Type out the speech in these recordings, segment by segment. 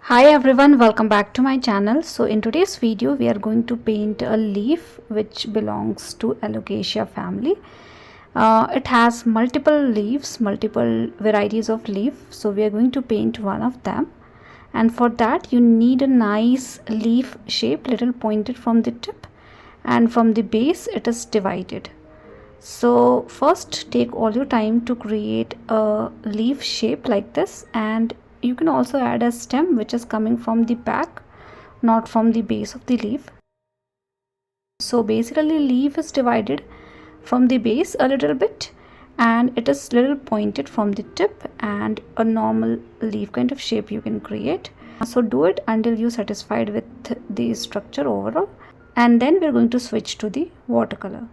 Hi everyone, welcome back to my channel. So in today's video we are going to paint a leaf which belongs to Alocasia family. It has multiple leaves, multiple varieties of leaf. So we are going to paint one of them, and for that you need a nice leaf shape, little pointed from the tip, and from the base it is divided. So first take all your time to create a leaf shape like this, and you can also add a stem which is coming from the back, not from the base of the leaf. So basically leaf is divided from the base a little bit, and it is little pointed from the tip, and a normal leaf kind of shape you can create. So do it until you're satisfied with the structure overall, and then we're going to switch to the watercolor.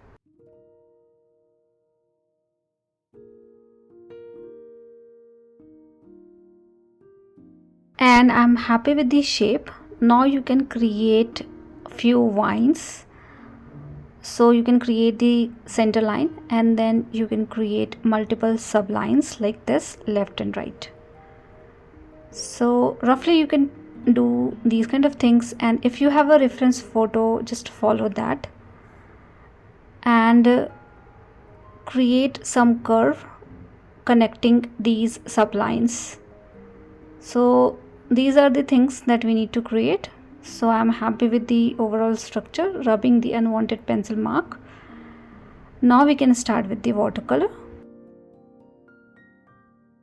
And I'm happy with the shape. Now you can create few vines. So you can create the center line, and then you can create multiple sublines like this, left and right. So roughly you can do these kind of things, and if you have a reference photo, just follow that and create some curve connecting these sublines. So these are the things that we need to create. So I'm happy with the overall structure, rubbing the unwanted pencil mark. Now we can start with the watercolor.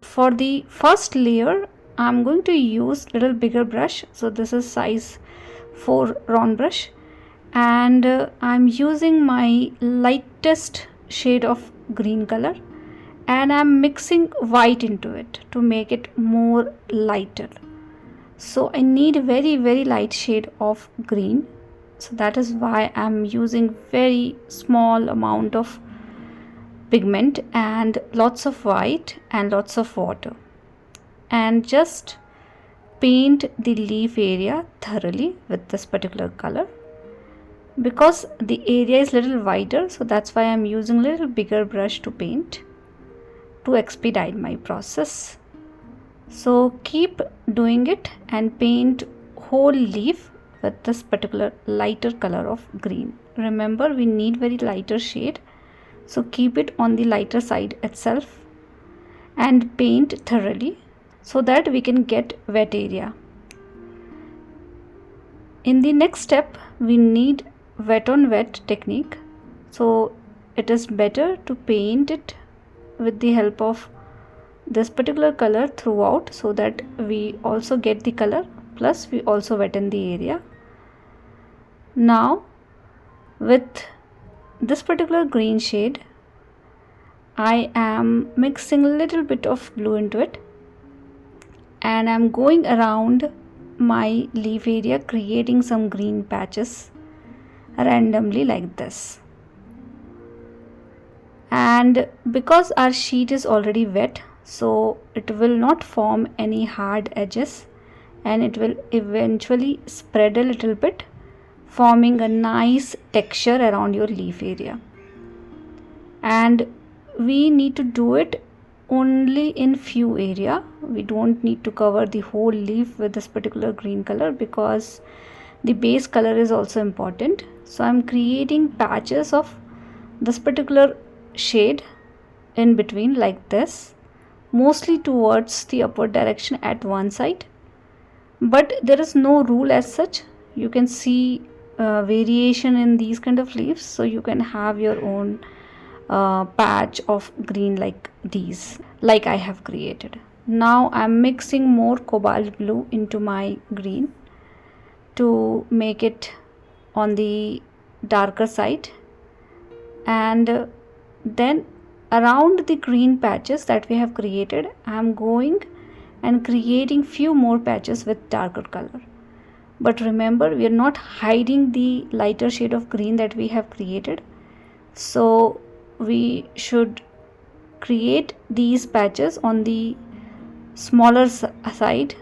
For the first layer I'm going to use little bigger brush. So this is size 4 round brush, and I'm using my lightest shade of green color, and I'm mixing white into it to make it more lighter. So I need a very light shade of green, so that is why I'm using very small amount of pigment and lots of white and lots of water, and just paint the leaf area thoroughly with this particular color. Because the area is little wider, so that's why I'm using little bigger brush to paint, to expedite my process. So keep doing it and paint whole leaf with this particular lighter color of green. Remember, we need very lighter shade, so keep it on the lighter side itself and paint thoroughly so that we can get wet area. In the next step we need wet on wet technique, so it is better to paint it with the help of this particular color throughout, so that we also get the color plus we also wetten the area. Now with this particular green shade I am mixing a little bit of blue into it, and I'm going around my leaf area creating some green patches randomly like this. And because our sheet is already wet, so it will not form any hard edges, and it will eventually spread a little bit, forming a nice texture around your leaf area. And we need to do it only in few area. We don't need to cover the whole leaf with this particular green color, because the base color is also important. So I'm creating patches of this particular shade in between like this, mostly towards the upward direction at one side, but there is no rule as such. You can see variation in these kind of leaves, so you can have your own patch of green like these, like I have created. Now I'm mixing more cobalt blue into my green to make it on the darker side, and then around the green patches that we have created, I am going and creating few more patches with darker color. But remember, we are not hiding the lighter shade of green that we have created, so we should create these patches on the smaller side.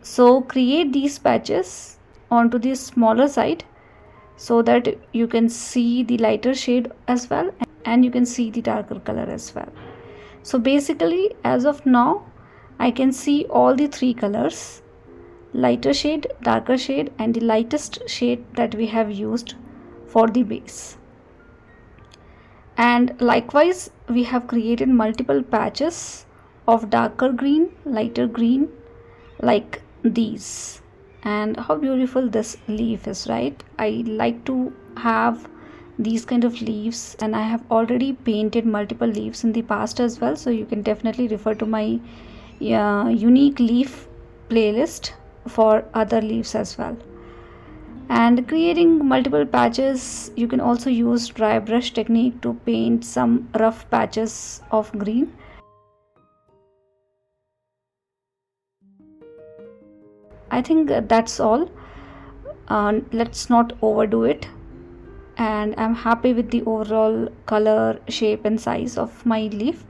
So create these patches onto the smaller side so that you can see the lighter shade as well, and you can see the darker color as well. So basically as of now I can see all the three colors, lighter shade, darker shade, and the lightest shade that we have used for the base. And likewise we have created multiple patches of darker green, lighter green, like these. And how beautiful this leaf is, right? I like to have these kind of leaves, and I have already painted multiple leaves in the past as well, so you can definitely refer to my unique leaf playlist for other leaves as well. And creating multiple patches, you can also use dry brush technique to paint some rough patches of green. I think that's all. Let's not overdo it. And I'm happy with the overall color, shape and size of my leaf.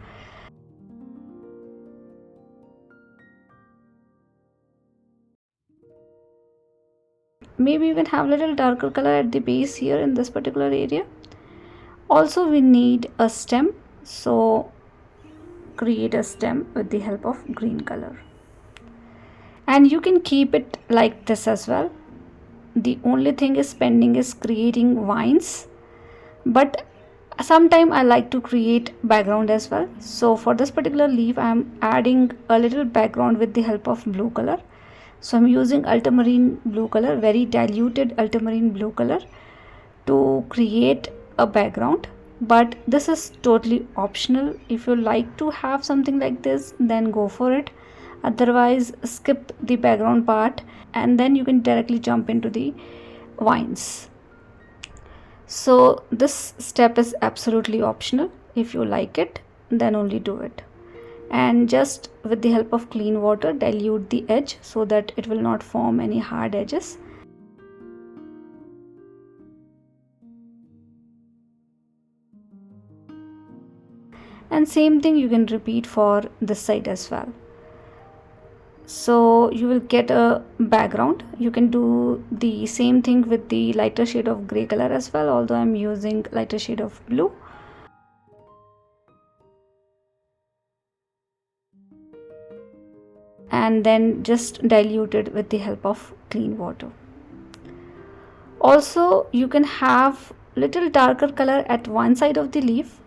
Maybe you can have a little darker color at the base here in this particular area. Also we need a stem, so create a stem with the help of green color. And you can keep it like this as well. The only thing is pending is creating vines, but sometime I like to create background as well. So for this particular leaf I am adding a little background with the help of blue color. So I'm using ultramarine blue color, very diluted ultramarine blue color, to create a background, but this is totally optional. If you like to have something like this, then go for it. Otherwise skip the background part, and then you can directly jump into the vines. So this step is absolutely optional. If you like it, then only do it. And just with the help of clean water, dilute the edge so that it will not form any hard edges. And same thing you can repeat for this side as well. So you will get a background. You can do the same thing with the lighter shade of gray color as well, although I'm using lighter shade of blue. And then just dilute it with the help of clean water. Also you can have little darker color at one side of the leaf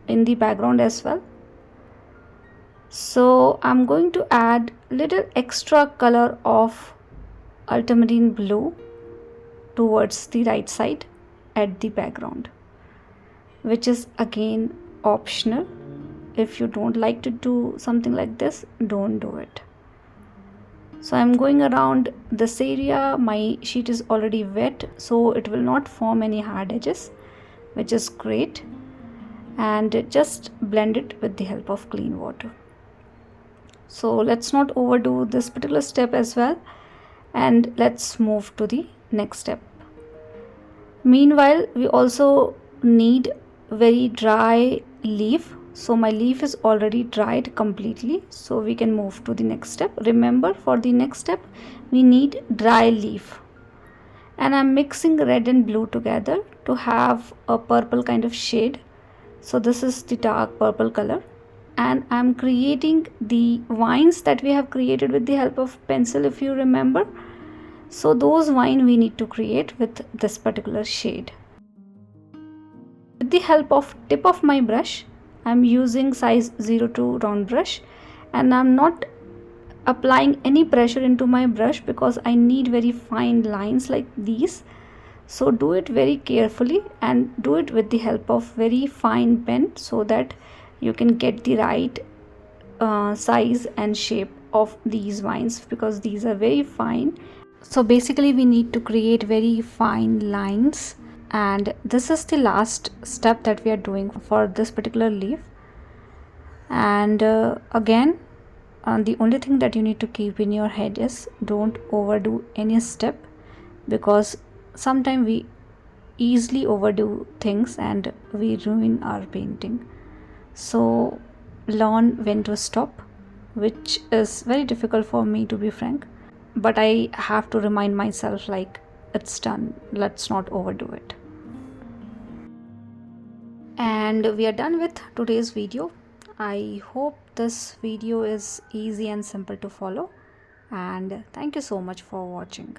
in the background as well. So I'm going to add little extra color of ultramarine blue towards the right side at the background, which is again optional. If you don't like to do something like this, don't do it. So I'm going around this area. My sheet is already wet, so it will not form any hard edges, which is great. And just blend it with the help of clean water. So let's not overdo this particular step as well, and let's move to the next step. Meanwhile we also need very dry leaf. So my leaf is already dried completely, so we can move to the next step. Remember, for the next step we need dry leaf, and I'm mixing red and blue together to have a purple kind of shade. So this is the dark purple color, and I'm creating the vines that we have created with the help of pencil, if you remember. So those vines we need to create with this particular shade. With the help of tip of my brush, I'm using size 02 round brush, and I'm not applying any pressure into my brush because I need very fine lines like these. So do it very carefully and do it with the help of very fine pen, so that you can get the right size and shape of these vines, because these are very fine. So basically we need to create very fine lines, and this is the last step that we are doing for this particular leaf. And again, the only thing that you need to keep in your head is don't overdo any step, because sometimes we easily overdo things and we ruin our painting. So learn when to stop, which is very difficult for me, to be frank, but I have to remind myself like it's done, let's not overdo it. And we are done with today's video. I hope this video is easy and simple to follow, and thank you so much for watching.